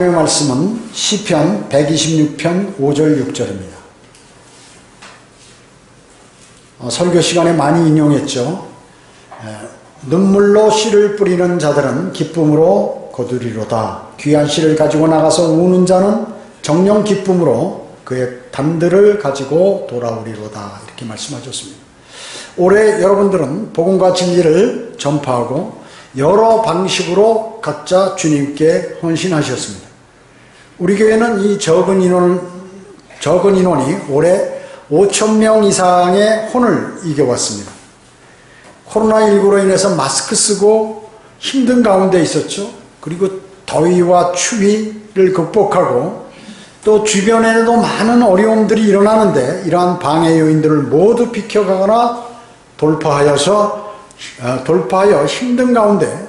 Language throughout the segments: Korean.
하나님의 말씀은 시편 126편 5절 6절입니다. 설교 시간에 많이 인용했죠. 눈물로 씨를 뿌리는 자들은 기쁨으로 거두리로다. 귀한 씨를 가지고 나가서 우는 자는 정령 기쁨으로 그의 단들을 가지고 돌아오리로다. 이렇게 말씀하셨습니다. 올해 여러분들은 복음과 진리를 전파하고 여러 방식으로 각자 주님께 헌신하셨습니다. 우리 교회는 이 적은 인원이 올해 5,000명 이상의 혼을 이겨왔습니다. 코로나19로 인해서 마스크 쓰고 힘든 가운데 있었죠. 그리고 더위와 추위를 극복하고 또 주변에도 많은 어려움들이 일어나는데 이러한 방해 요인들을 모두 비켜가거나 돌파하여 힘든 가운데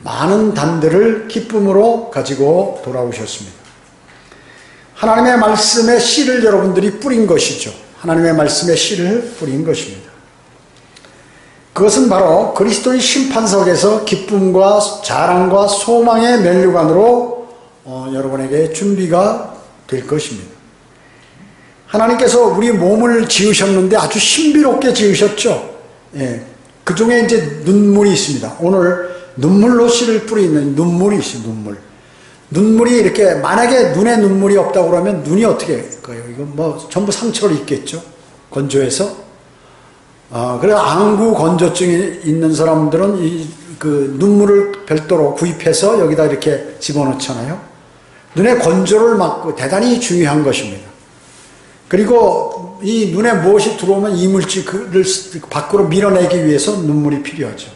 많은 단들을 기쁨으로 가지고 돌아오셨습니다. 하나님의 말씀의 씨를 여러분들이 뿌린 것이죠. 하나님의 말씀의 씨를 뿌린 것입니다. 그것은 바로 그리스도의 심판석에서 기쁨과 자랑과 소망의 면류관으로 여러분에게 준비가 될 것입니다. 하나님께서 우리 몸을 지으셨는데 아주 신비롭게 지으셨죠. 그 중에 이제 눈물이 있습니다. 오늘 눈물로 씨를 뿌리는 눈물이 있어요. 눈물이 이렇게 만약에 눈에 눈물이 없다고 그러면 눈이 어떻게 할까요? 이거 뭐 전부 상처를 입겠죠. 건조해서. 그래서 안구 건조증이 있는 사람들은 그 눈물을 별도로 구입해서 여기다 이렇게 집어넣잖아요. 눈의 건조를 막고 대단히 중요한 것입니다. 그리고 이 눈에 무엇이 들어오면 이물질을 밖으로 밀어내기 위해서 눈물이 필요하죠.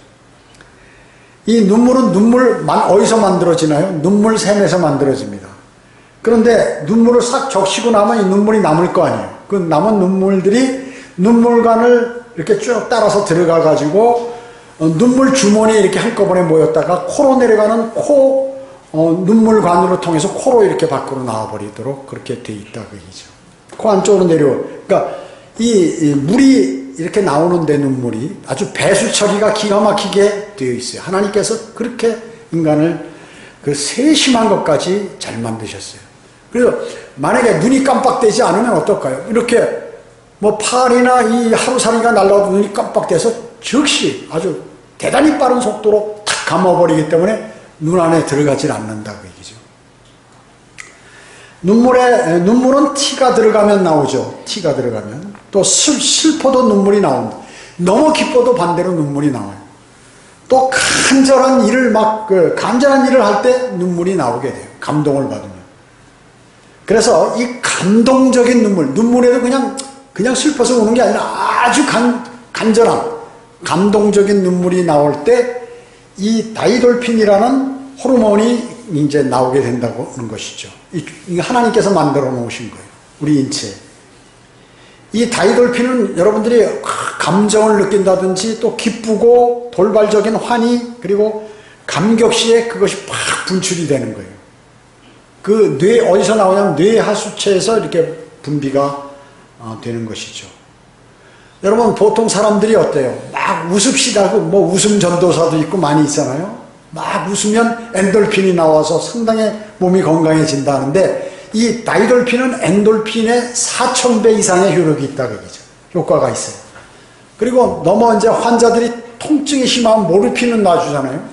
이 눈물은 어디서 만들어지나요? 눈물샘에서 만들어집니다. 그런데 눈물을 싹 적시고 나면 이 눈물이 남을 거 아니에요. 그 남은 눈물들이 눈물관을 이렇게 쭉 따라서 들어가 가지고 눈물 주머니에 이렇게 한꺼번에 모였다가 코로 내려가는 눈물관으로 통해서 코로 이렇게 밖으로 나와버리도록 그렇게 돼 있다 그 얘기죠. 코 안쪽으로 그러니까 이 물이 이렇게 나오는데 눈물이 아주 배수 처리가 기가 막히게 되어 있어요. 하나님께서 그렇게 인간을 그 세심한 것까지 잘 만드셨어요. 그래서 만약에 눈이 깜빡되지 않으면 어떨까요? 이렇게 뭐 팔이나 이 하루살이가 날라와도 눈이 깜빡돼서 즉시 아주 대단히 빠른 속도로 탁 감아버리기 때문에 눈 안에 들어가질 않는다 그 얘기죠. 눈물은 티가 들어가면 나오죠. 티가 들어가면. 또 슬퍼도 눈물이 나온다. 너무 기뻐도 반대로 눈물이 나와요. 또 간절한 일을 할 때 눈물이 나오게 돼요. 감동을 받으면. 그래서 이 감동적인 눈물에도 그냥 슬퍼서 우는 게 아니라 아주 간절한 감동적인 눈물이 나올 때 이 다이돌핀이라는 호르몬이 이제 나오게 된다고 하는 것이죠. 이 하나님께서 만들어 놓으신 거예요. 우리 인체에. 이 다이돌핀은 여러분들이 감정을 느낀다든지 또 기쁘고 돌발적인 환희 그리고 감격 시에 그것이 팍 분출이 되는 거예요. 그 뇌 어디서 나오냐면 뇌하수체에서 이렇게 분비가 되는 것이죠. 여러분 보통 사람들이 어때요? 막 웃읍시다. 뭐 웃음 전도사도 있고 많이 있잖아요. 막 웃으면 엔돌핀이 나와서 상당히 몸이 건강해진다는데 이 다이돌핀은 엔돌핀의 4,000배 이상의 효력이 있다고 얘기죠. 효과가 있어요. 그리고 너무 이제 환자들이 통증이 심하면 모르핀은 놔주잖아요.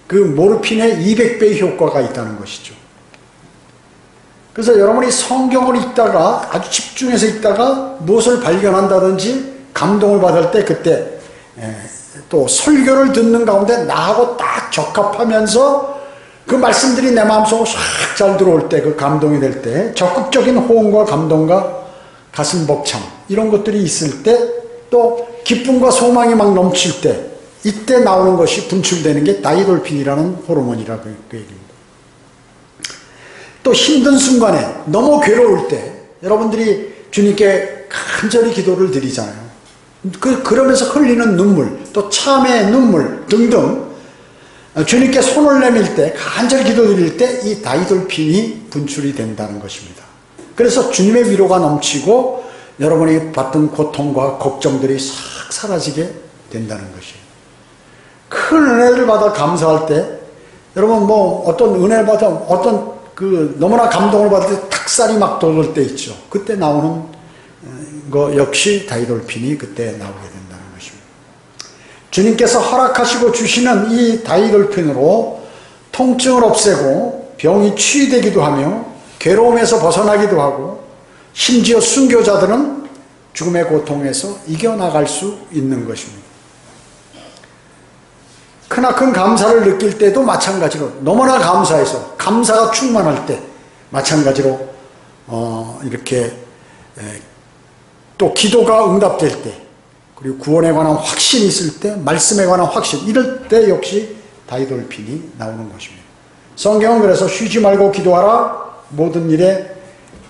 그 모르핀의 200배의 효과가 있다는 것이죠. 그래서 여러분이 성경을 읽다가 아주 집중해서 읽다가 무엇을 발견한다든지 감동을 받을 때 그때 또 설교를 듣는 가운데 나하고 딱 적합하면서 그 말씀들이 내 마음속으로 싹 잘 들어올 때 그 감동이 될 때 적극적인 호응과 감동과 가슴 벅참 이런 것들이 있을 때 또 기쁨과 소망이 막 넘칠 때 이때 나오는 것이 분출되는 게 다이돌핀이라는 호르몬이라고 그 얘기입니다. 또 힘든 순간에 너무 괴로울 때 여러분들이 주님께 간절히 기도를 드리잖아요. 그러면서 흘리는 눈물, 또 참의 눈물 등등 주님께 손을 내밀 때, 간절히 기도드릴 때 이 다이돌핀이 분출이 된다는 것입니다. 그래서 주님의 위로가 넘치고 여러분이 받던 고통과 걱정들이 싹 사라지게 된다는 것이에요. 큰 은혜를 받아 감사할 때 여러분 뭐 어떤 은혜를 받아 어떤 너무나 감동을 받을 때 탁살이 막 돋을 때 있죠. 그때 나오는 거 역시 다이돌핀이 그때 나오게 된다는 것입니다. 주님께서 허락하시고 주시는 이 다이돌핀으로 통증을 없애고 병이 치유되기도 하며 괴로움에서 벗어나기도 하고 심지어 순교자들은 죽음의 고통에서 이겨나갈 수 있는 것입니다. 크나큰 감사를 느낄 때도 마찬가지로 너무나 감사해서 감사가 충만할 때 마찬가지로 이렇게 또 기도가 응답될 때 그리고 구원에 관한 확신이 있을 때 말씀에 관한 확신 이럴 때 역시 다이돌핀이 나오는 것입니다. 성경은 그래서 쉬지 말고 기도하라 모든 일에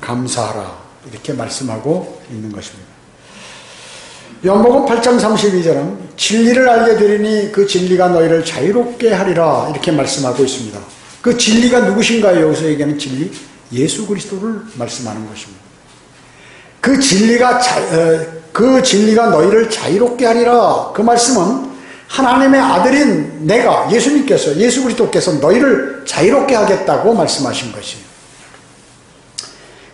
감사하라 이렇게 말씀하고 있는 것입니다. 요한복음 8장 32절은 진리를 알게 되리니 그 진리가 너희를 자유롭게 하리라 이렇게 말씀하고 있습니다. 그 진리가 누구신가요? 여기서 얘기하는 진리? 예수 그리스도를 말씀하는 것입니다. 그 진리가 너희를 자유롭게 하리라. 그 말씀은 하나님의 아들인 내가 예수님께서 예수 그리스도께서 너희를 자유롭게 하겠다고 말씀하신 것이에요.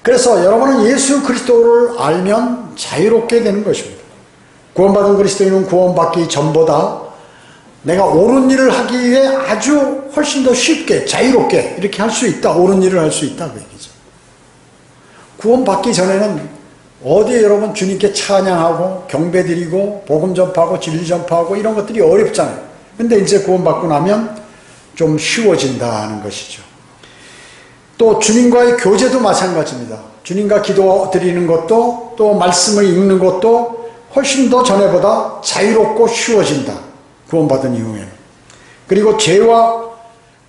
그래서 여러분은 예수 그리스도를 알면 자유롭게 되는 것입니다. 구원받은 그리스도인은 구원받기 전보다 내가 옳은 일을 하기 위해 아주 훨씬 더 쉽게 자유롭게 이렇게 할 수 있다. 옳은 일을 할 수 있다 그 얘기죠. 구원받기 전에는 어디에 여러분 주님께 찬양하고 경배드리고 복음 전파하고 진리 전파하고 이런 것들이 어렵잖아요. 근데 이제 구원받고 나면 좀 쉬워진다는 것이죠. 또 주님과의 교제도 마찬가지입니다. 주님과 기도 드리는 것도 또 말씀을 읽는 것도 훨씬 더 전에보다 자유롭고 쉬워진다. 구원받은 이후에는. 그리고 죄와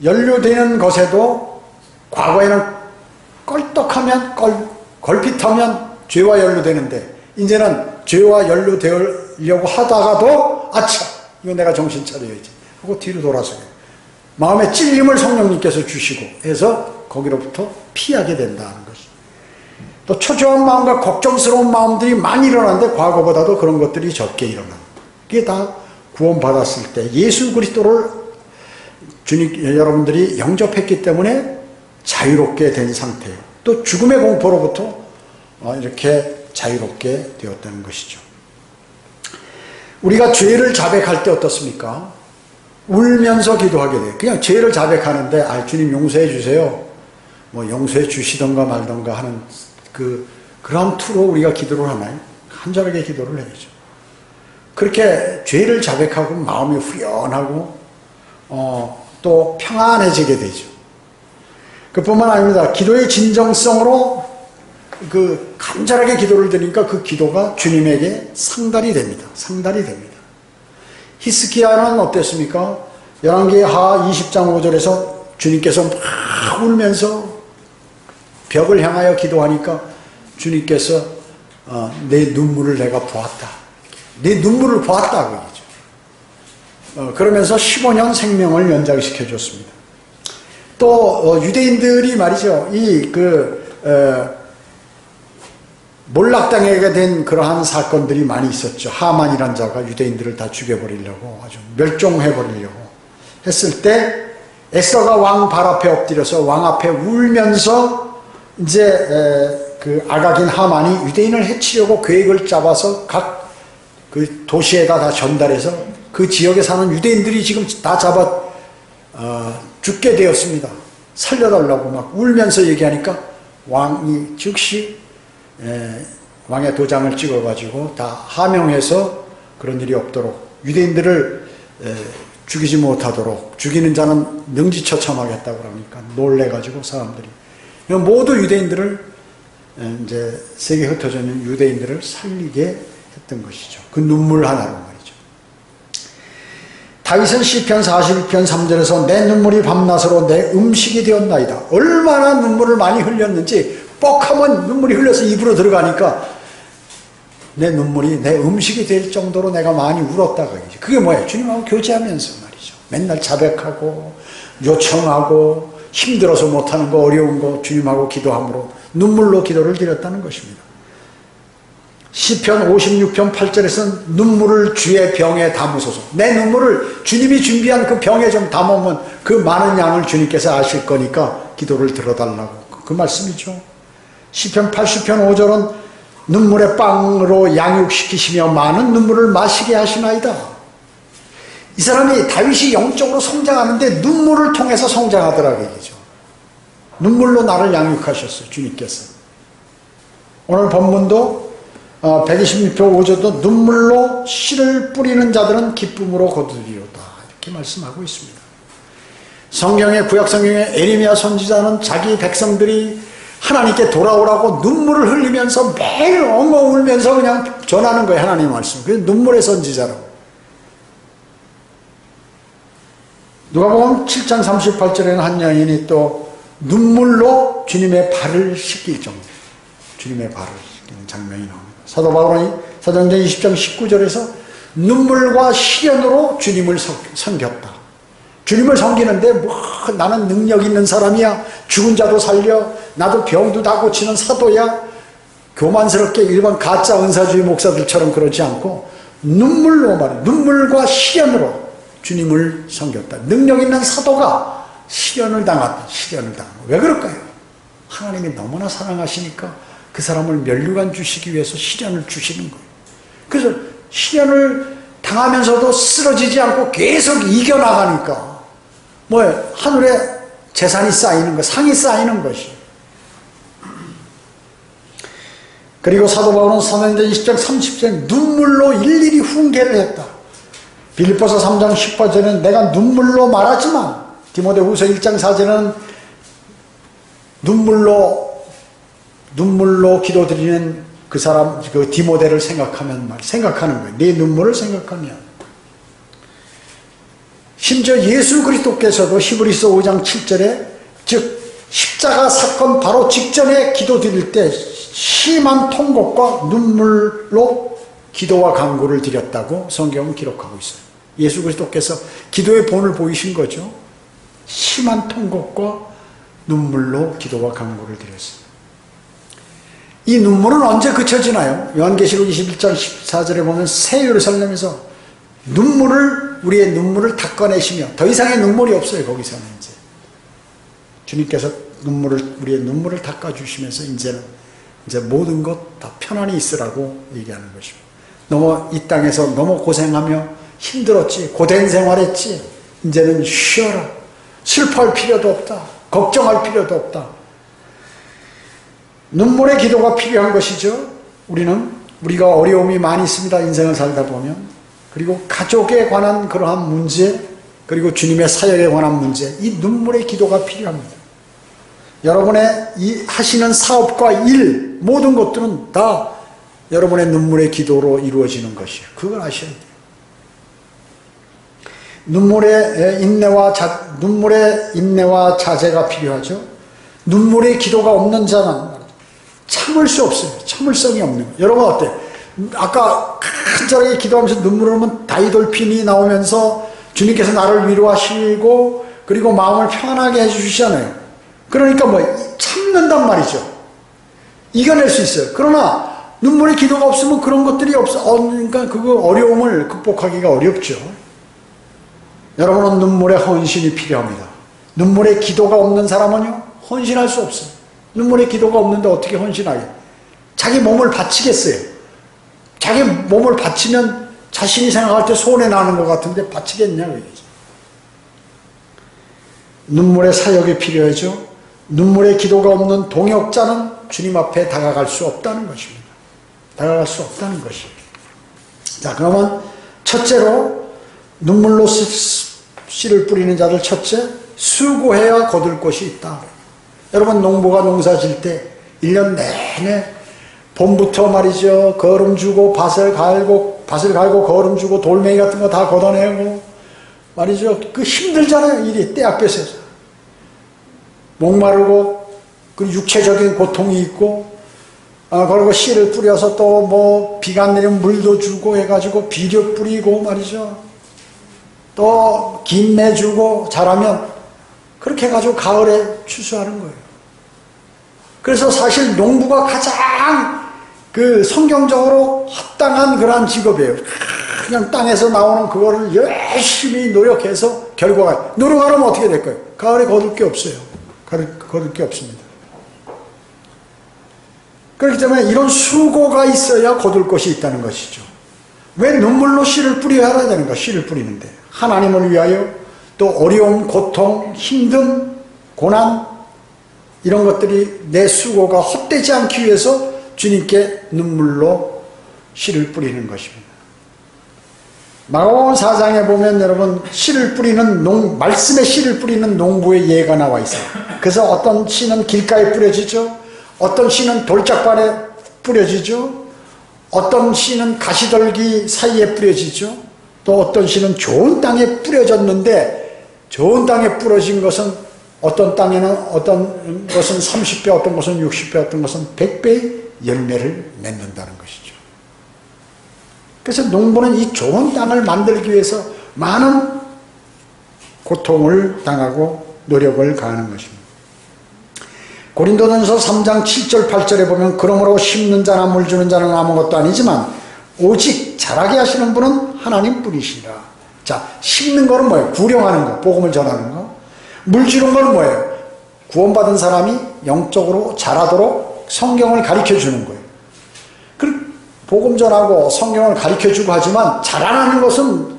연루되는 것에도 과거에는 껄떡하면 걸핏하면 죄와 연루되는데 이제는 죄와 연루되려고 하다가도 아차 이거 내가 정신 차려야지 하고 뒤로 돌아서요. 마음에 찔림을 성령님께서 주시고 해서 거기로부터 피하게 된다는 것이. 또 초조한 마음과 걱정스러운 마음들이 많이 일어나는데 과거보다도 그런 것들이 적게 일어납니다. 그게 다 구원받았을 때 예수 그리스도를 여러분들이 영접했기 때문에 자유롭게 된 상태예요. 또 죽음의 공포로부터 이렇게 자유롭게 되었다는 것이죠. 우리가 죄를 자백할 때 어떻습니까? 울면서 기도하게 돼요. 그냥 죄를 자백하는데 주님 용서해 주세요. 뭐 용서해 주시던가 말던가 하는 그런 투로 우리가 기도를 하나요? 간절하게 기도를 해야죠. 그렇게 죄를 자백하고 마음이 후련하고 또 평안해지게 되죠. 그뿐만 아닙니다. 기도의 진정성으로 간절하게 기도를 드리니까 그 기도가 주님에게 상달이 됩니다. 상달이 됩니다. 히스기야는 어땠습니까? 열왕기하 20장 5절에서 주님께서 막 울면서 벽을 향하여 기도하니까 주님께서 내 눈물을 내가 보았다. 내 눈물을 보았다. 그 얘기죠. 그러면서 15년 생명을 연장시켜 줬습니다. 또 유대인들이 말이죠. 몰락당하게 된 그러한 사건들이 많이 있었죠. 하만이라는 자가 유대인들을 다 죽여버리려고 아주 멸종해버리려고 했을 때 에스더가 왕 발 앞에 엎드려서 왕 앞에 울면서 이제 아각인 하만이 유대인을 해치려고 계획을 짜봐서 각 그 도시에다 다 전달해서 그 지역에 사는 유대인들이 지금 다 죽게 되었습니다. 살려달라고 막 울면서 얘기하니까 왕이 즉시 왕의 도장을 찍어가지고 다 하명해서 그런 일이 없도록 유대인들을 죽이지 못하도록 죽이는 자는 능지처참하겠다고 그러니까 놀래가지고 사람들이 모두 유대인들을 이제 세계에 흩어져 있는 유대인들을 살리게 했던 것이죠. 그 눈물 하나로 말이죠. 다윗은 시편 41편 3절에서 내 눈물이 밤낮으로 내 음식이 되었나이다. 얼마나 눈물을 많이 흘렸는지 뻑하면 눈물이 흘려서 입으로 들어가니까 내 눈물이 내 음식이 될 정도로 내가 많이 울었다가 그게 뭐예요? 주님하고 교제하면서 말이죠. 맨날 자백하고 요청하고 힘들어서 못하는 거 어려운 거 주님하고 기도함으로 눈물로 기도를 드렸다는 것입니다. 시편 56편 8절에서는 눈물을 주의 병에 담으소서. 내 눈물을 주님이 준비한 그 병에 좀 담으면 그 많은 양을 주님께서 아실 거니까 기도를 들어달라고 그 말씀이죠. 시편 80편 5절은 눈물의 빵으로 양육시키시며 많은 눈물을 마시게 하시나이다. 이 사람이 다윗이 영적으로 성장하는데 눈물을 통해서 성장하더라고 얘기죠. 눈물로 나를 양육하셨어요. 주님께서. 오늘 본문도 126편 5절도 눈물로 씨를 뿌리는 자들은 기쁨으로 거두리로다 이렇게 말씀하고 있습니다. 성경의 구약성경의 에레미야 선지자는 자기 백성들이 하나님께 돌아오라고 눈물을 흘리면서 매일 엉엉 울면서 그냥 전하는 거예요. 하나님의 말씀. 그래서 눈물의 선지자라고. 누가복음 7장 38절에는 한 여인이 또 눈물로 주님의 발을 씻길 정도, 주님의 발을 씻기는 장면이 나옵니다. 사도 바울이 사도행전 20장 19절에서 눈물과 시련으로 주님을 섬겼다. 주님을 섬기는데 뭐 나는 능력 있는 사람이야, 죽은 자도 살려, 나도 병도 다 고치는 사도야, 교만스럽게 일반 가짜 은사주의 목사들처럼 그러지 않고 눈물로 말해, 눈물과 시련으로 주님을 섬겼다. 능력 있는 사도가 시련을 당했다. 시련을 당했다. 왜 그럴까요? 하나님이 너무나 사랑하시니까 그 사람을 면류관 주시기 위해서 시련을 주시는 거예요. 그래서 시련을 당하면서도 쓰러지지 않고 계속 이겨나가니까 뭐예요? 하늘에 재산이 쌓이는 것, 상이 쌓이는 것이. 그리고 사도 바울은 사도행전 20장 30절에 눈물로 일일이 훈계를 했다. 빌립보서 3장 18절에는 내가 눈물로 말하지만, 디모데후서 1장 4절에는 눈물로 기도드리는 그 사람, 그 디모데를 생각하는 거예요. 네 눈물을 생각하면. 심지어 예수 그리스도께서도 히브리서 5장 7절에 즉 십자가 사건 바로 직전에 기도드릴 때 심한 통곡과 눈물로 기도와 간구를 드렸다고 성경은 기록하고 있어요. 예수 그리스도께서 기도의 본을 보이신 거죠. 심한 통곡과 눈물로 기도와 간구를 드렸어요. 이 눈물은 언제 그쳐지나요? 요한계시록 21장 14절에 보면 새 예루살렘에서 우리의 눈물을 닦아내시며, 더 이상의 눈물이 없어요. 거기서는 주님께서 우리의 눈물을 닦아주시면서 이제 모든 것 다 편안히 있으라고 얘기하는 것입니다. 이 땅에서 너무 고생하며 힘들었지, 고된 생활했지, 이제는 쉬어라. 슬퍼할 필요도 없다. 걱정할 필요도 없다. 눈물의 기도가 필요한 것이죠. 우리가 어려움이 많이 있습니다. 인생을 살다 보면. 그리고 가족에 관한 그러한 문제, 그리고 주님의 사역에 관한 문제, 이 눈물의 기도가 필요합니다. 여러분의 이 하시는 사업과 일, 모든 것들은 다 여러분의 눈물의 기도로 이루어지는 것이에요. 그걸 아셔야 돼요. 눈물의 인내와 자제가 필요하죠. 눈물의 기도가 없는 자는 참을 수 없어요. 참을성이 없는 거예요. 여러분 어때요? 아까 간절하게 기도하면서 눈물을 흘리면 다이돌핀이 나오면서 주님께서 나를 위로하시고 그리고 마음을 평안하게 해주시잖아요. 그러니까 참는단 말이죠. 이겨낼 수 있어요. 그러나 눈물의 기도가 없으면 그런 것들이 그러니까 그 어려움을 극복하기가 어렵죠. 여러분은 눈물의 헌신이 필요합니다. 눈물의 기도가 없는 사람은요, 헌신할 수 없어요. 눈물의 기도가 없는데 어떻게 헌신하게? 자기 몸을 바치겠어요. 자기 몸을 바치면 자신이 생각할 때 손해 나는 것 같은데 바치겠냐고 얘기죠. 눈물의 사역이 필요하죠. 눈물의 기도가 없는 동역자는 주님 앞에 다가갈 수 없다는 것입니다. 다가갈 수 없다는 것입니다. 자, 그러면 첫째로 눈물로 씨를 뿌리는 자들, 첫째, 수고해야 거둘 것이 있다. 여러분 농부가 농사 질 때 1년 내내 봄부터 말이죠, 거름 주고 밭을 갈고 거름 주고 돌멩이 같은 거 다 걷어내고 말이죠. 그 힘들잖아요. 일이 떼약볕에서 목마르고 그 육체적인 고통이 있고, 그리고 씨를 뿌려서 또 비가 안 내리면 물도 주고 해가지고 비료 뿌리고 말이죠. 또 김매 주고 자라면 그렇게 해가지고 가을에 추수하는 거예요. 그래서 사실 농부가 가장 성경적으로 합당한 그러한 직업이에요. 그냥 땅에서 나오는 그거를 열심히 노력해서 노력하면 어떻게 될까요? 가을에 거둘 게 없어요. 거둘 게 없습니다. 그렇기 때문에 이런 수고가 있어야 거둘 것이 있다는 것이죠. 왜 눈물로 씨를 뿌려야 하냐는가? 씨를 뿌리는데 하나님을 위하여 또 어려움, 고통, 힘듦, 고난 이런 것들이 내 수고가 헛되지 않기 위해서 주님께 눈물로 씨를 뿌리는 것입니다. 마가복음 4장에 보면 여러분 씨를 뿌리는 말씀에 씨를 뿌리는 농부의 예가 나와 있어요. 그래서 어떤 씨는 길가에 뿌려지죠. 어떤 씨는 돌짝발에 뿌려지죠. 어떤 씨는 가시떨기 사이에 뿌려지죠. 또 어떤 씨는 좋은 땅에 뿌려졌는데 좋은 땅에 뿌려진 것은 어떤 땅에는 어떤 것은 30배, 어떤 것은 60배, 어떤 것은 100배의 열매를 맺는다는 것이죠. 그래서 농부는 이 좋은 땅을 만들기 위해서 많은 고통을 당하고 노력을 가하는 것입니다. 고린도전서 3장 7절 8절에 보면 그러므로 심는 자나 물 주는 자는 아무것도 아니지만 오직 자라게 하시는 분은 하나님 뿐이시라. 자, 심는 거는 뭐예요? 구령하는 거, 복음을 전하는 거. 물 주는 건 뭐예요? 구원받은 사람이 영적으로 자라도록 성경을 가르쳐 주는 거예요. 복음 전하고 성경을 가르쳐 주고 하지만 자라나는 것은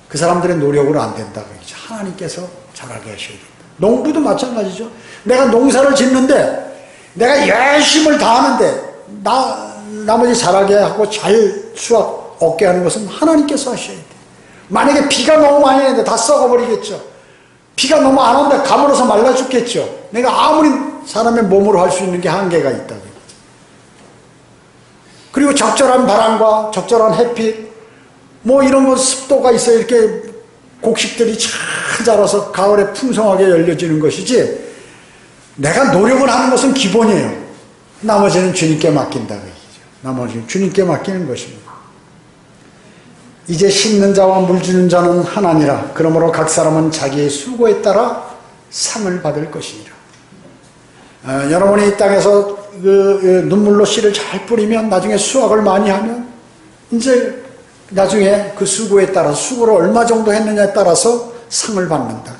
그 사람들의 노력으로 안 된다. 하나님께서 자라게 하셔야 된다. 농부도 마찬가지죠. 내가 농사를 짓는데 내가 열심을 다하는데 나머지 자라게 하고 잘 수확 얻게 하는 것은 하나님께서 하셔야 돼요. 만약에 비가 너무 많이 오는데 다 썩어버리겠죠. 비가 너무 안 온다 가물어서 말라 죽겠죠. 내가 아무리 사람의 몸으로 할 수 있는 게 한계가 있다. 그리고 적절한 바람과 적절한 햇빛 뭐 이런 거 습도가 있어야 이렇게 곡식들이 잘 자라서 가을에 풍성하게 열려지는 것이지 내가 노력을 하는 것은 기본이에요. 나머지는 주님께 맡긴다. 나머지는 주님께 맡기는 것입니다. 이제 심는 자와 물 주는 자는 하나니라. 그러므로 각 사람은 자기의 수고에 따라 상을 받을 것이니라. 여러분이 이 땅에서 눈물로 씨를 잘 뿌리면 나중에 수확을 많이 하면 이제 나중에 그 수고에 따라 수고를 얼마 정도 했느냐에 따라서 상을 받는다.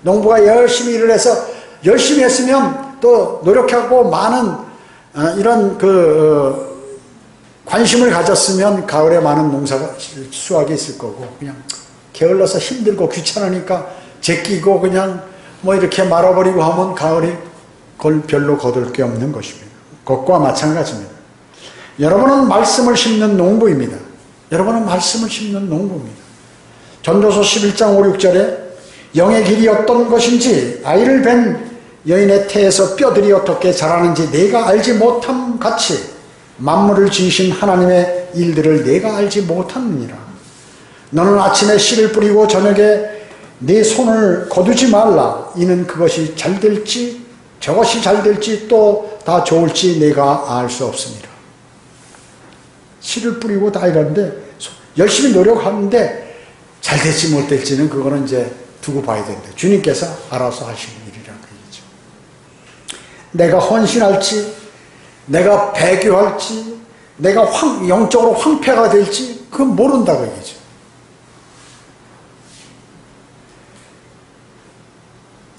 농부가 열심히 일을 해서 열심히 했으면 또 노력하고 많은 이런 관심을 가졌으면 가을에 많은 농사가 수확이 있을 거고 그냥 게을러서 힘들고 귀찮으니까 제끼고 그냥 뭐 이렇게 말아버리고 하면 가을이 그걸 별로 거둘 게 없는 것입니다. 그것과 마찬가지입니다. 여러분은 말씀을 심는 농부입니다. 여러분은 말씀을 심는 농부입니다. 전도서 11장 5, 6절에 영의 길이 어떤 것인지 아이를 뵌 여인의 태에서 뼈들이 어떻게 자라는지 내가 알지 못함 같이 만물을 지으신 하나님의 일들을 내가 알지 못하느니라. 너는 아침에 씨를 뿌리고 저녁에 네 손을 거두지 말라. 이는 그것이 잘 될지 저것이 잘 될지 또 다 좋을지 내가 알 수 없습니다. 씨를 뿌리고 다 이러는데 열심히 노력하는데 잘 될지 못 될지는 그거는 이제 두고 봐야 된다. 주님께서 알아서 하시는 일이라는 얘기죠. 내가 헌신할지 내가 배교할지 내가 영적으로 황폐가 될지 그건 모른다고 얘기죠.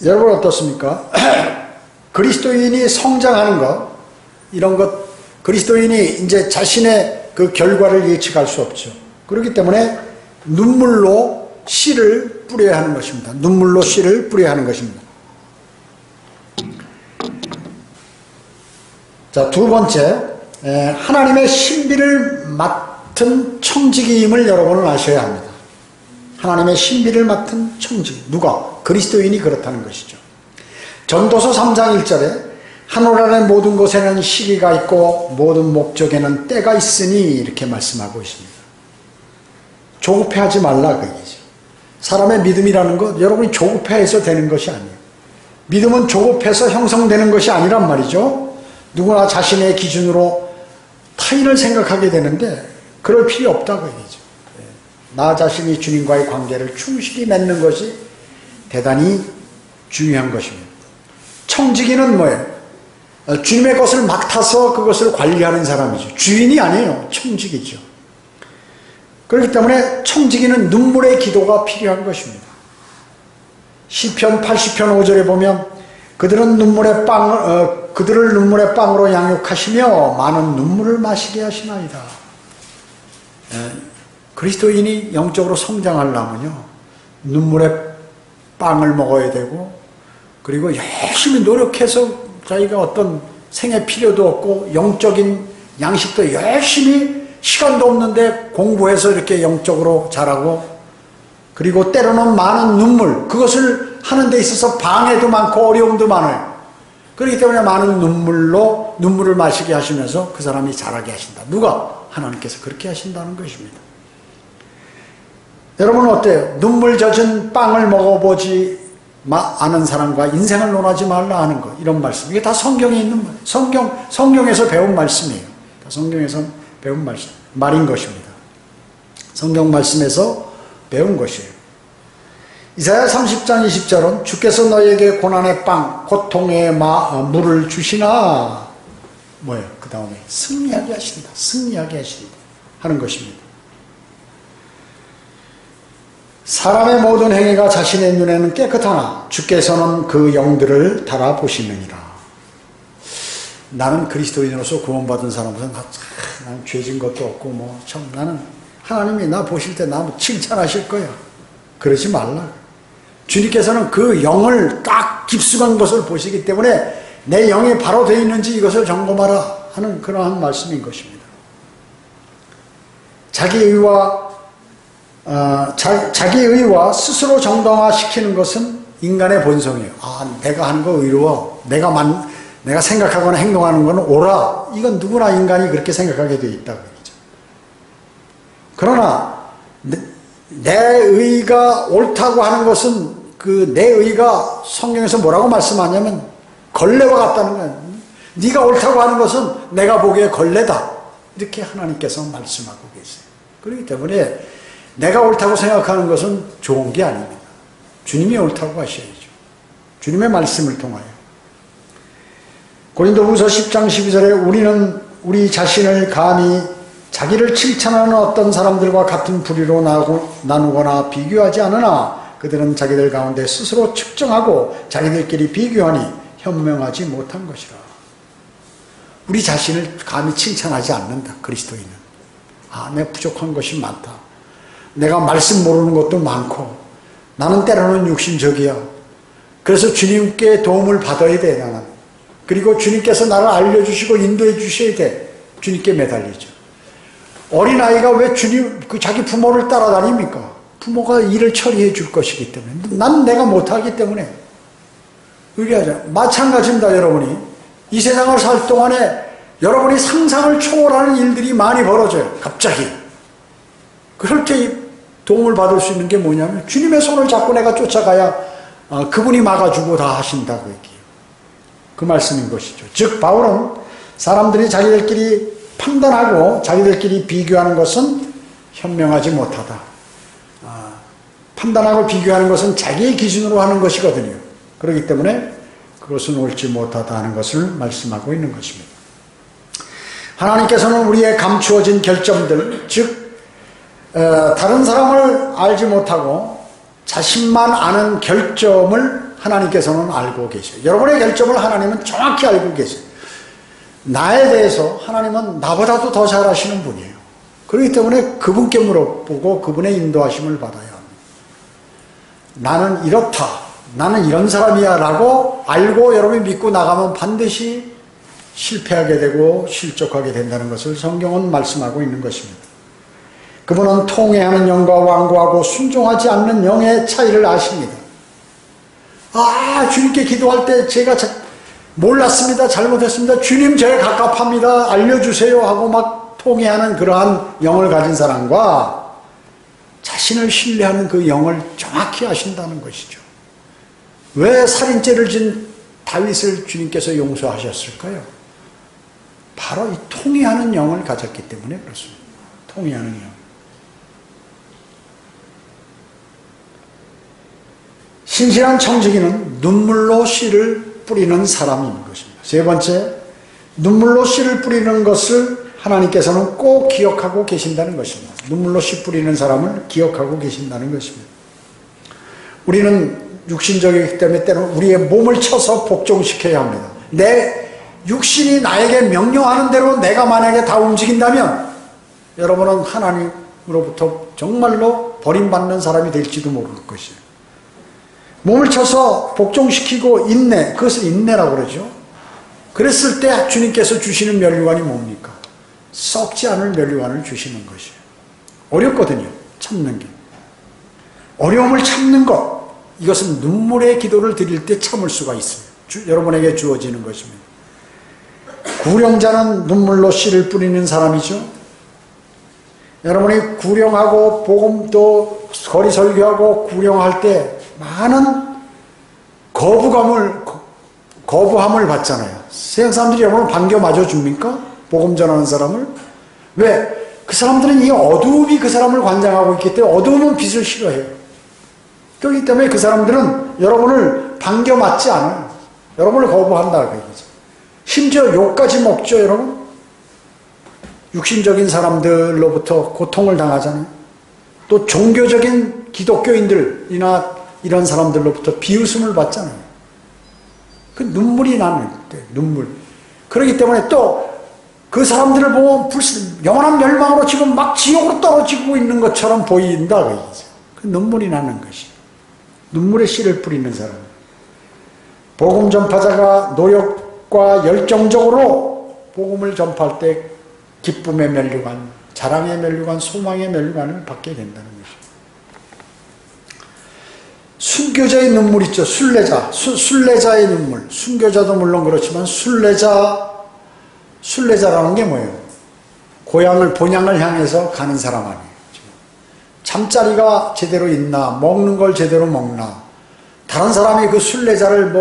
여러분 어떻습니까? 그리스도인이 성장하는 것, 이런 것, 그리스도인이 이제 자신의 그 결과를 예측할 수 없죠. 그렇기 때문에 눈물로 씨를 뿌려야 하는 것입니다. 눈물로 씨를 뿌려야 하는 것입니다. 자, 두 번째, 하나님의 신비를 맡은 청지기임을 여러분은 아셔야 합니다. 하나님의 신비를 맡은 청지기. 누가? 그리스도인이 그렇다는 것이죠. 전도서 3장 1절에 하늘 안의 모든 곳에는 시기가 있고 모든 목적에는 때가 있으니 이렇게 말씀하고 있습니다. 조급해하지 말라 그 얘기죠. 사람의 믿음이라는 것 여러분이 조급해해서 되는 것이 아니에요. 믿음은 조급해서 형성되는 것이 아니란 말이죠. 누구나 자신의 기준으로 타인을 생각하게 되는데 그럴 필요 없다고 얘기죠. 나 자신이 주님과의 관계를 충실히 맺는 것이 대단히 중요한 것입니다. 청지기는 뭐예요? 주님의 것을 맡아서 그것을 관리하는 사람이죠. 주인이 아니에요. 청지기죠. 그렇기 때문에 청지기는 눈물의 기도가 필요한 것입니다. 시편 80편 5절에 보면 그들을 눈물의 빵으로 양육하시며 많은 눈물을 마시게 하시나이다. 그리스도인이 영적으로 성장하려면요, 눈물의 빵을 먹어야 되고, 그리고 열심히 노력해서 자기가 어떤 생애 필요도 없고 영적인 양식도 열심히 시간도 없는데 공부해서 이렇게 영적으로 자라고, 그리고 때로는 많은 눈물, 그것을 하는 데 있어서 방해도 많고 어려움도 많아요. 그렇기 때문에 많은 눈물을 마시게 하시면서 그 사람이 자라게 하신다. 누가? 하나님께서 그렇게 하신다는 것입니다. 여러분은 어때요? 눈물 젖은 빵을 먹어보지 않은 사람과 인생을 논하지 말라 하는 것, 이런 말씀. 이게 다 성경에 있는 말, 성경에서 배운 말씀이에요. 다 성경에서 배운 말인 것입니다. 성경 말씀에서 배운 것이에요. 이사야 30장 20절은 주께서 너희에게 고난의 빵, 고통의 물을 주시나, 뭐예요? 그 다음에 승리하게 하신다. 승리하게 하신다. 하는 것입니다. 사람의 모든 행위가 자신의 눈에는 깨끗하나 주께서는 그 영들을 달아보시느니라. 나는 그리스도인으로서 구원받은 사람으로서 나는 죄진 것도 없고 나는 하나님이 나 보실 때 나 칭찬하실 거야. 그러지 말라. 주님께서는 그 영을 딱 깊숙한 것을 보시기 때문에 내 영이 바로 되어 있는지 이것을 점검하라 하는 그러한 말씀인 것입니다. 자기 의와 스스로 정당화시키는 것은 인간의 본성이에요. 내가 하는 거 의로워. 내가 생각하거나 행동하는 건 옳아. 이건 누구나 인간이 그렇게 생각하게 되어 있다고 얘기죠. 그러나 내 의가 옳다고 하는 것은 그 내 의가 성경에서 뭐라고 말씀하냐면 걸레와 같다는 거예요. 네가 옳다고 하는 것은 내가 보기에 걸레다. 이렇게 하나님께서 말씀하고 계세요. 그렇기 때문에 내가 옳다고 생각하는 것은 좋은 게 아닙니다. 주님이 옳다고 하셔야죠. 주님의 말씀을 통하여. 고린도후서 10장 12절에 우리는 우리 자신을 감히 자기를 칭찬하는 어떤 사람들과 같은 부류로 나누거나 비교하지 않으나 그들은 자기들 가운데 스스로 측정하고 자기들끼리 비교하니 현명하지 못한 것이라. 우리 자신을 감히 칭찬하지 않는다. 그리스도인은. 내가 부족한 것이 많다. 내가 말씀 모르는 것도 많고 나는 때로는 육신적이야. 그래서 주님께 도움을 받아야 돼. 나는. 그리고 주님께서 나를 알려주시고 인도해 주셔야 돼. 주님께 매달리죠. 어린아이가 왜 자기 부모를 따라다닙니까? 부모가 일을 처리해 줄 것이기 때문에. 난 내가 못하기 때문에. 의리하죠. 마찬가지입니다. 여러분이 이 세상을 살 동안에 여러분이 상상을 초월하는 일들이 많이 벌어져요. 갑자기. 그럴 때 도움을 받을 수 있는 게 뭐냐면 주님의 손을 잡고 내가 쫓아가야 그분이 막아주고 다 하신다고 얘기해요. 그 말씀인 것이죠. 즉 바울은 사람들이 자기들끼리 판단하고 자기들끼리 비교하는 것은 현명하지 못하다. 판단하고 비교하는 것은 자기의 기준으로 하는 것이거든요. 그렇기 때문에 그것은 옳지 못하다 하는 것을 말씀하고 있는 것입니다. 하나님께서는 우리의 감추어진 결점들, 즉 다른 사람을 알지 못하고 자신만 아는 결점을 하나님께서는 알고 계세요. 여러분의 결점을 하나님은 정확히 알고 계세요. 나에 대해서 하나님은 나보다도 더 잘 아시는 분이에요. 그렇기 때문에 그분께 물어보고 그분의 인도하심을 받아야 합니다. 나는 이렇다. 나는 이런 사람이야 라고 알고 여러분이 믿고 나가면 반드시 실패하게 되고 실족하게 된다는 것을 성경은 말씀하고 있는 것입니다. 그분은 통회하는 영과 완고하고 순종하지 않는 영의 차이를 아십니다. 주님께 기도할 때 제가 몰랐습니다. 잘못했습니다. 주님 제가 갑갑합니다. 알려주세요 하고 막 통회하는 그러한 영을 가진 사람과 자신을 신뢰하는 그 영을 정확히 아신다는 것이죠. 왜 살인죄를 진 다윗을 주님께서 용서하셨을까요? 바로 이 통회하는 영을 가졌기 때문에 그렇습니다. 통회하는 영. 신실한 청지기는 눈물로 씨를 뿌리는 사람인 것입니다. 세 번째, 눈물로 씨를 뿌리는 것을 하나님께서는 꼭 기억하고 계신다는 것입니다. 눈물로 씨 뿌리는 사람을 기억하고 계신다는 것입니다. 우리는 육신적이기 때문에 때로는 우리의 몸을 쳐서 복종시켜야 합니다. 내 육신이 나에게 명령하는 대로 내가 만약에 다 움직인다면 여러분은 하나님으로부터 정말로 버림받는 사람이 될지도 모를 것이에요. 몸을 쳐서 복종시키고 인내, 그것을 인내라고 그러죠. 그랬을 때 주님께서 주시는 면류관이 뭡니까? 썩지 않을 면류관을 주시는 것이에요. 어렵거든요. 참는 게. 어려움을 참는 것, 이것은 눈물의 기도를 드릴 때 참을 수가 있어요. 여러분에게 주어지는 것입니다. 구령자는 눈물로 씨를 뿌리는 사람이죠. 여러분이 구령하고 복음도 거리 설교하고 구령할 때 많은 거부함을 받잖아요. 세상 사람들이 여러분을 반겨 맞아줍니까? 복음 전하는 사람을? 왜? 그 사람들은 이 어두움이 그 사람을 관장하고 있기 때문에 어두움은 빛을 싫어해요. 그렇기 때문에 그 사람들은 여러분을 반겨 맞지 않아요. 여러분을 거부한다. 그거죠. 심지어 욕까지 먹죠, 여러분? 육신적인 사람들로부터 고통을 당하잖아요. 또 종교적인 기독교인들이나 이런 사람들로부터 비웃음을 받잖아요. 그 눈물이 나는 때, 눈물. 그렇기 때문에 또 그 사람들을 보면 영원한 멸망으로 지금 막 지옥으로 떨어지고 있는 것처럼 보인다. 그 눈물이 나는 것이. 눈물의 씨를 뿌리는 사람. 복음 전파자가 노력과 열정적으로 복음을 전파할 때 기쁨의 면류관, 자랑의 면류관, 소망의 면류관을 받게 된다는 것입니다. 순교자의 눈물 있죠. 순례자의 눈물. 순교자도 물론 그렇지만 순례자라는 게 뭐예요? 본향을 향해서 가는 사람 아니에요. 잠자리가 제대로 있나, 먹는 걸 제대로 먹나, 다른 사람이 그 순례자를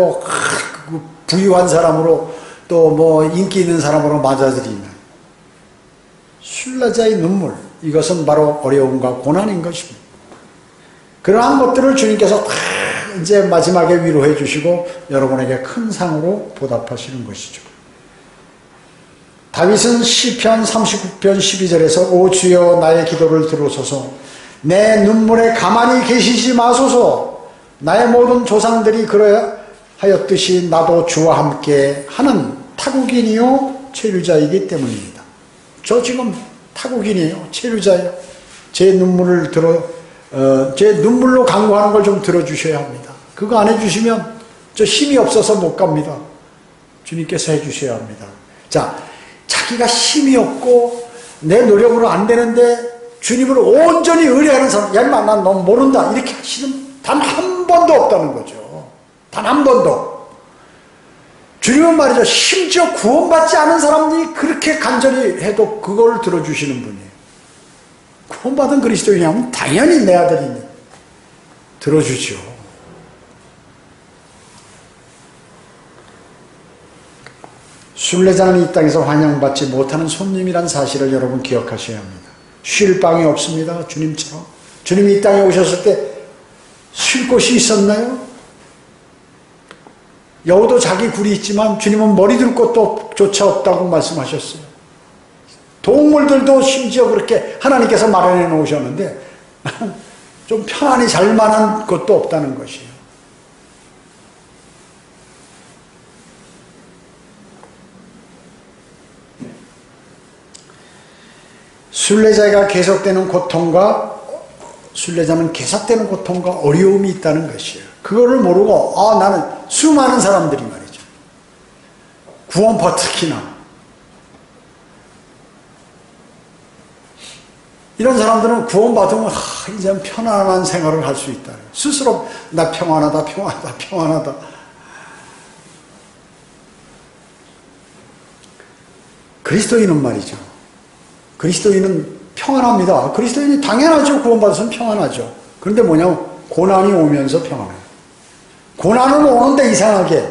부유한 사람으로 또 인기 있는 사람으로 맞아들이나. 순례자의 눈물, 이것은 바로 어려움과 고난인 것입니다. 그러한 것들을 주님께서 다 이제 마지막에 위로해 주시고 여러분에게 큰 상으로 보답하시는 것이죠. 다윗은 시편 39편 12절에서 오 주여 나의 기도를 들으소서, 내 눈물에 가만히 계시지 마소서, 나의 모든 조상들이 그러하였듯이 나도 주와 함께 하는 타국인이요 체류자이기 때문입니다. 저 지금 타국인이에요. 체류자예요. 제 눈물로 간구하는 걸 좀 들어주셔야 합니다. 그거 안 해주시면 저 힘이 없어서 못 갑니다. 주님께서 해주셔야 합니다. 자, 자기가 힘이 없고 내 노력으로 안 되는데 주님을 온전히 의뢰하는 사람, 야 인마 난 너 모른다 이렇게 하시는 단 한 번도 없다는 거죠. 단 한 번도. 주님은 말이죠, 심지어 구원받지 않은 사람들이 그렇게 간절히 해도 그걸 들어주시는 분이에요. 구원받은 그리스도인이라면 당연히 내 아들이니 들어주죠. 순례자는 이 땅에서 환영받지 못하는 손님이란 사실을 여러분 기억하셔야 합니다. 쉴 방이 없습니다. 주님처럼. 주님이 이 땅에 오셨을 때 쉴 곳이 있었나요? 여우도 자기 굴이 있지만 주님은 머리 둘 곳도 조차 없다고 말씀하셨어요. 동물들도 심지어 그렇게 하나님께서 마련해 놓으셨는데 좀 편안히 잘 만한 것도 없다는 것이에요. 순례자가 계속되는 고통과 순례자는 계속되는 고통과 어려움이 있다는 것이에요. 그거를 모르고 나는 수많은 사람들이 말이죠. 구원파 특히나 이런 사람들은 구원받으면 이제 편안한 생활을 할 수 있다. 스스로 나 평안하다. 그리스도인은 말이죠. 그리스도인은 평안합니다. 그리스도인이 당연하죠. 구원받았으면 평안하죠. 그런데 뭐냐면 고난이 오면서 평안해요. 고난은 오는데 이상하게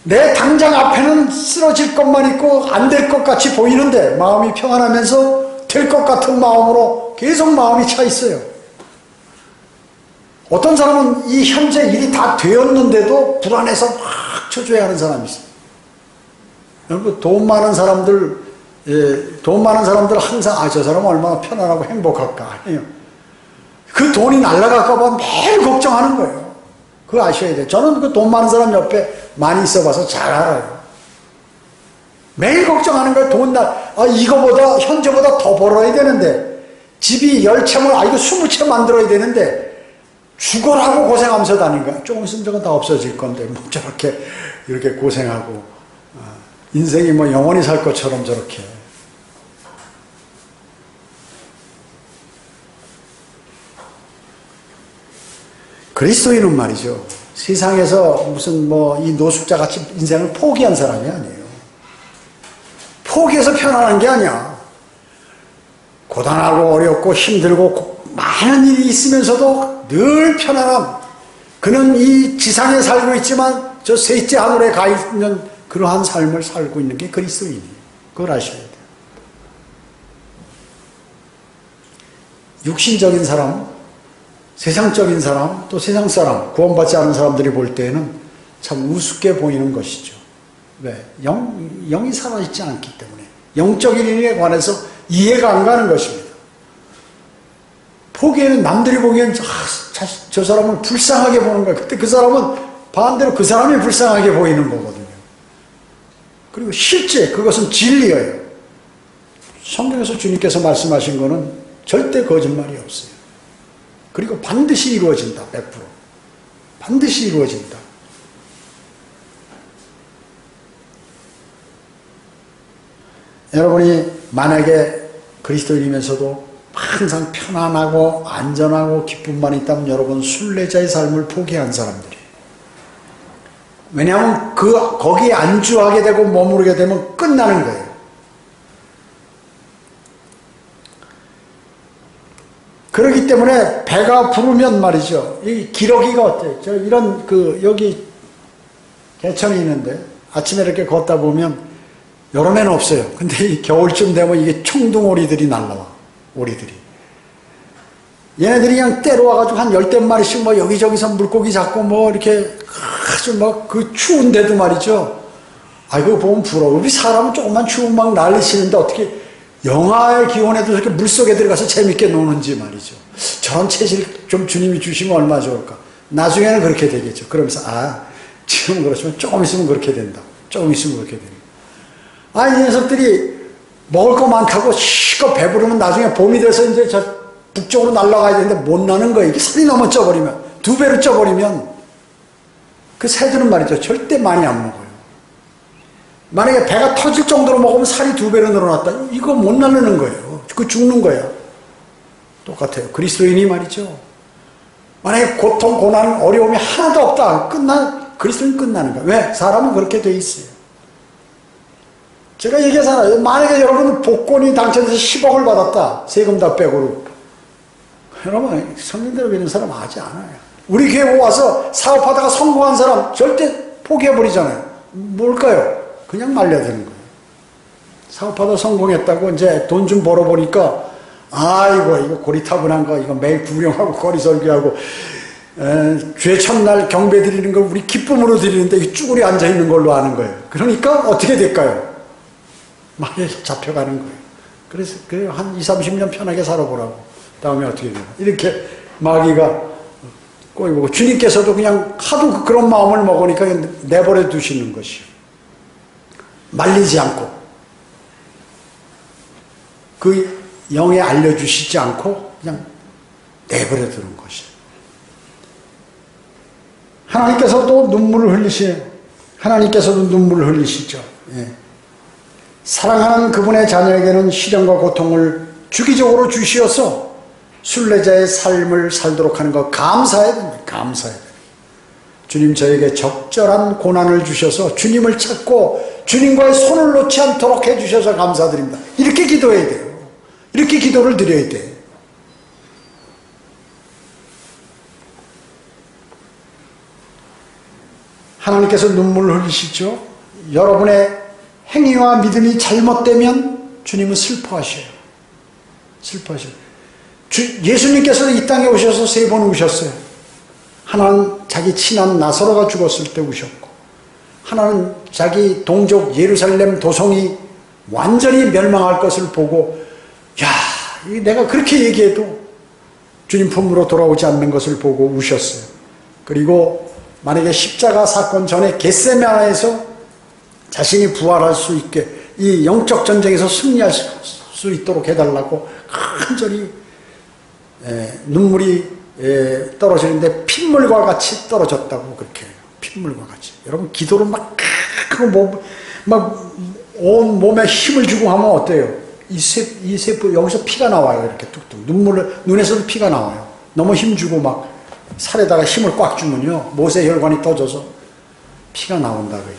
내 당장 앞에는 쓰러질 것만 있고 안 될 것 같이 보이는데 마음이 평안하면서 될 것 같은 마음으로 계속 마음이 차 있어요. 어떤 사람은 이 현재 일이 다 되었는데도 불안해서 막 초조해하는 사람이 있어요. 여러분 돈 많은 사람들 항상 저 사람은 얼마나 편안하고 행복할까 해요. 그 돈이 날아갈까 봐 매일 걱정하는 거예요. 그거 아셔야 돼요. 저는 그 돈 많은 사람 옆에 많이 있어봐서 잘 알아요. 매일 걱정하는 거예요. 이거보다, 현재보다 더 벌어야 되는데, 집이 10채면, 이거 20채 만들어야 되는데, 죽어라고 고생하면서 다니는 거야. 조금 있으면 저건 다 없어질 건데, 뭐 저렇게, 이렇게 고생하고, 인생이 뭐 영원히 살 것처럼 저렇게. 그리스도인은 말이죠. 세상에서 무슨 뭐 이 노숙자 같이 인생을 포기한 사람이 아니에요. 포기해서 편안한 게 아니야. 고단하고 어렵고 힘들고 많은 일이 있으면서도 늘 편안함. 그는 이 지상에 살고 있지만 저 셋째 하늘에 가 있는 그러한 삶을 살고 있는 게 그리스도인이에요. 그걸 아셔야 돼요. 육신적인 사람, 세상적인 사람, 또 세상 사람, 구원받지 않은 사람들이 볼 때에는 참 우습게 보이는 것이죠. 왜? 영이 살아있지 않기 때문에. 영적인 일에 관해서 이해가 안 가는 것입니다. 보기에는 남들이 보기엔 저 사람을 불쌍하게 보는 거예요. 그때 그 사람은 반대로 그 사람이 불쌍하게 보이는 거거든요. 그리고 실제 그것은 진리예요. 성경에서 주님께서 말씀하신 거는 절대 거짓말이 없어요. 그리고 반드시 이루어진다. 100%. 반드시 이루어진다. 여러분이 만약에 그리스도인이면서도 항상 편안하고 안전하고 기쁨만 있다면 여러분 순례자의 삶을 포기한 사람들이에요. 왜냐하면 거기에 안주하게 되고 머무르게 되면 끝나는 거예요. 그렇기 때문에 배가 부르면 말이죠. 이 기러기가 어때요? 여기 개천이 있는데 아침에 이렇게 걷다 보면 여름에는 없어요. 근데 이 겨울쯤 되면 이게 청둥오리들이 날라와. 오리들이. 얘네들이 그냥 때로 와가지고 한 10대마리씩 뭐 여기저기서 물고기 잡고 뭐 이렇게 아주 막 그 추운데도 말이죠. 그거 보면 부러워. 우리 사람은 조금만 추우면 막 난리치는데 어떻게 영하의 기온에도 저렇게 물속에 들어가서 재밌게 노는지 말이죠. 저런 체질 좀 주님이 주시면 얼마나 좋을까. 나중에는 그렇게 되겠죠. 그러면서 지금은 그렇지만 조금 있으면 그렇게 된다. 조금 있으면 그렇게 된다. 이 녀석들이 먹을 거 많다고 실컷 배부르면 나중에 봄이 돼서 이제 저 북쪽으로 날아가야 되는데 못 나는 거예요. 이게 살이 너무 쪄버리면 2배로 쪄버리면 그 새들은 말이죠. 절대 많이 안 먹어요. 만약에 배가 터질 정도로 먹으면 살이 2배로 늘어났다. 이거 못 나르는 거예요. 그 죽는 거야. 똑같아요. 그리스도인이 말이죠. 만약에 고통, 고난, 어려움이 하나도 없다. 그리스도인 끝나는 거야. 왜? 사람은 그렇게 돼 있어요. 제가 얘기하잖아요. 만약에 여러분 복권이 당첨돼서 10억을 받았다. 세금 다 빼고로. 여러분, 성경대로 믿는 사람 하지 않아요. 우리 교회 와서 사업하다가 성공한 사람 절대 포기해버리잖아요. 뭘까요? 그냥 말려드는 거예요. 사업하다 성공했다고 이제 돈 좀 벌어보니까 이거 고리타분한 거, 이거 매일 구령하고 거리 설교하고 주의 첫날 경배 드리는 걸 우리 기쁨으로 드리는데 이 쭈구리 앉아있는 걸로 아는 거예요. 그러니까 어떻게 될까요? 많이 잡혀가는 거예요. 그래서 한 20-30년 편하게 살아보라고. 다음에 어떻게 되나. 이렇게 마귀가 꼬이고 주님께서도 그냥 하도 그런 마음을 먹으니까 내버려 두시는 것이요. 말리지 않고 그 영에 알려주시지 않고 그냥 내버려 두는 것이요. 하나님께서도 눈물을 흘리시죠. 예. 사랑하는 그분의 자녀에게는 시련과 고통을 주기적으로 주시어서 순례자의 삶을 살도록 하는 것 감사해야 됩니다. 감사해야 됩니다. 주님 저에게 적절한 고난을 주셔서 주님을 찾고 주님과의 손을 놓지 않도록 해주셔서 감사드립니다. 이렇게 기도해야 돼요. 이렇게 기도를 드려야 돼요. 하나님께서 눈물을 흘리시죠. 여러분의 행위와 믿음이 잘못되면 주님은 슬퍼하셔요. 예수님께서도 이 땅에 오셔서 3번 우셨어요. 하나는 자기 친한 나사로가 죽었을 때 우셨고, 하나는 자기 동족 예루살렘 도성이 완전히 멸망할 것을 보고, 내가 그렇게 얘기해도 주님 품으로 돌아오지 않는 것을 보고 우셨어요. 그리고 만약에 십자가 사건 전에 겟세마네에서 자신이 부활할 수 있게 이 영적 전쟁에서 승리할 수 있도록 해달라고 간절히 눈물이 떨어지는데 핏물과 같이 떨어졌다고 그렇게 해요. 핏물과 같이. 여러분 기도를 막 온 몸에 힘을 주고 하면 어때요? 이 세포 여기서 피가 나와요. 이렇게 뚝뚝. 눈에서도 피가 나와요. 너무 힘주고 막 살에다가 힘을 꽉 주면요. 못의 혈관이 떠져서 피가 나온다. 그러죠.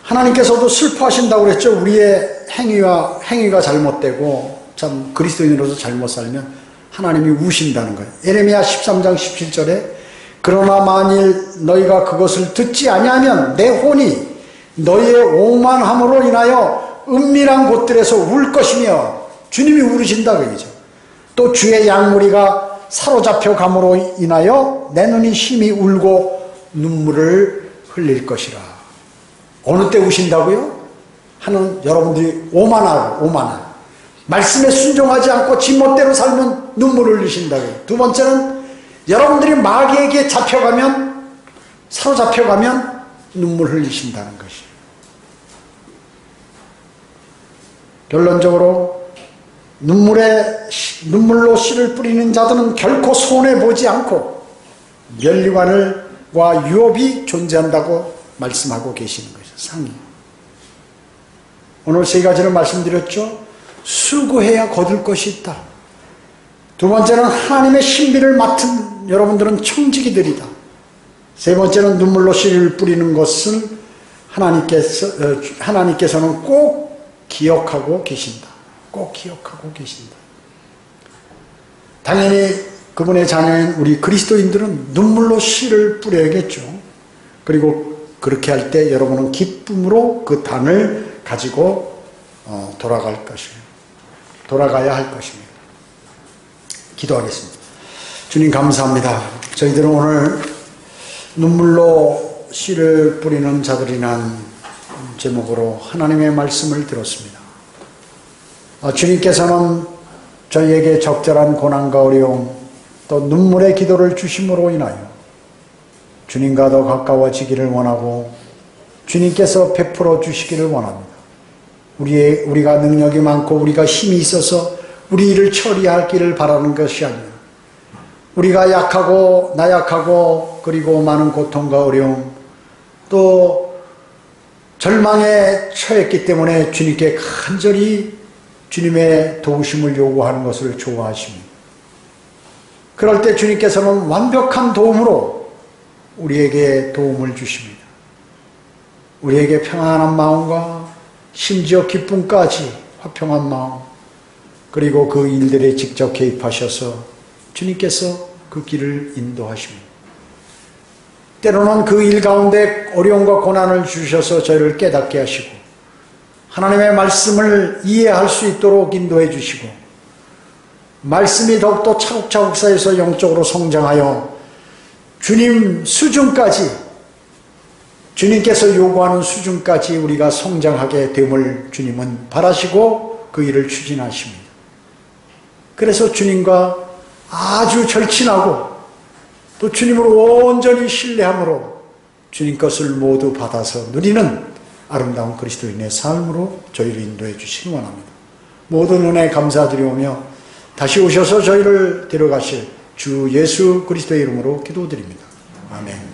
하나님께서도 슬퍼하신다고 그랬죠. 우리의 행위가 잘못되고 참 그리스도인으로서 잘못 살면 하나님이 우신다는 거예요. 예레미야 13장 17절에 그러나 만일 너희가 그것을 듣지 아니하면 내 혼이 너희의 오만함으로 인하여 은밀한 곳들에서 울 것이며 주님이 울으신다 그러죠. 또 주의 양무리가 사로잡혀 감으로 인하여 내 눈이 심히 울고 눈물을 흘릴 것이라. 어느 때 우신다고요? 하는 여러분들이 오만하고 말씀에 순종하지 않고 지멋대로 살면 눈물을 흘리신다고요. 두 번째는 여러분들이 마귀에게 사로잡혀가면 눈물 흘리신다는 것이에요. 결론적으로 눈물로 씨를 뿌리는 자들은 결코 손해보지 않고 면류관과 유업이 존재한다고 말씀하고 계시는 것이죠. 상이. 오늘 세 가지를 말씀드렸죠. 수고해야 거둘 것이 있다. 두 번째는 하나님의 신비를 맡은 여러분들은 청지기들이다. 세 번째는 눈물로 씨를 뿌리는 것은 하나님께서는 꼭 기억하고 계신다. 꼭 기억하고 계신다. 당연히 그분의 자녀인 우리 그리스도인들은 눈물로 씨를 뿌려야겠죠. 그리고 그렇게 할 때 여러분은 기쁨으로 그 단을 가지고 돌아가야 할 것입니다. 기도하겠습니다. 주님 감사합니다. 저희들은 오늘 눈물로 씨를 뿌리는 자들이란 제목으로 하나님의 말씀을 들었습니다. 주님께서는 저희에게 적절한 고난과 어려움 또 눈물의 기도를 주심으로 인하여 주님과 더 가까워지기를 원하고 주님께서 베풀어 주시기를 원합니다. 우리가 능력이 많고 우리가 힘이 있어서 우리 일을 처리하기를 바라는 것이 아니라 우리가 약하고 나약하고 그리고 많은 고통과 어려움 또 절망에 처했기 때문에 주님께 간절히 주님의 도우심을 요구하는 것을 좋아하십니다. 그럴 때 주님께서는 완벽한 도움으로 우리에게 도움을 주십니다. 우리에게 평안한 마음과 심지어 기쁨까지 화평한 마음 그리고 그 일들에 직접 개입하셔서 주님께서 그 길을 인도하십니다. 때로는 그 일 가운데 어려움과 고난을 주셔서 저희를 깨닫게 하시고 하나님의 말씀을 이해할 수 있도록 인도해 주시고 말씀이 더욱더 차곡차곡 쌓여서 영적으로 성장하여 주님 수준까지 주님께서 요구하는 수준까지 우리가 성장하게 됨을 주님은 바라시고 그 일을 추진하십니다. 그래서 주님과 아주 절친하고 또 주님을 온전히 신뢰함으로 주님 것을 모두 받아서 누리는 아름다운 그리스도인의 삶으로 저희를 인도해 주시기 원합니다. 모든 은혜 감사드리오며 다시 오셔서 저희를 데려가실 주 예수 그리스도의 이름으로 기도드립니다. 아멘.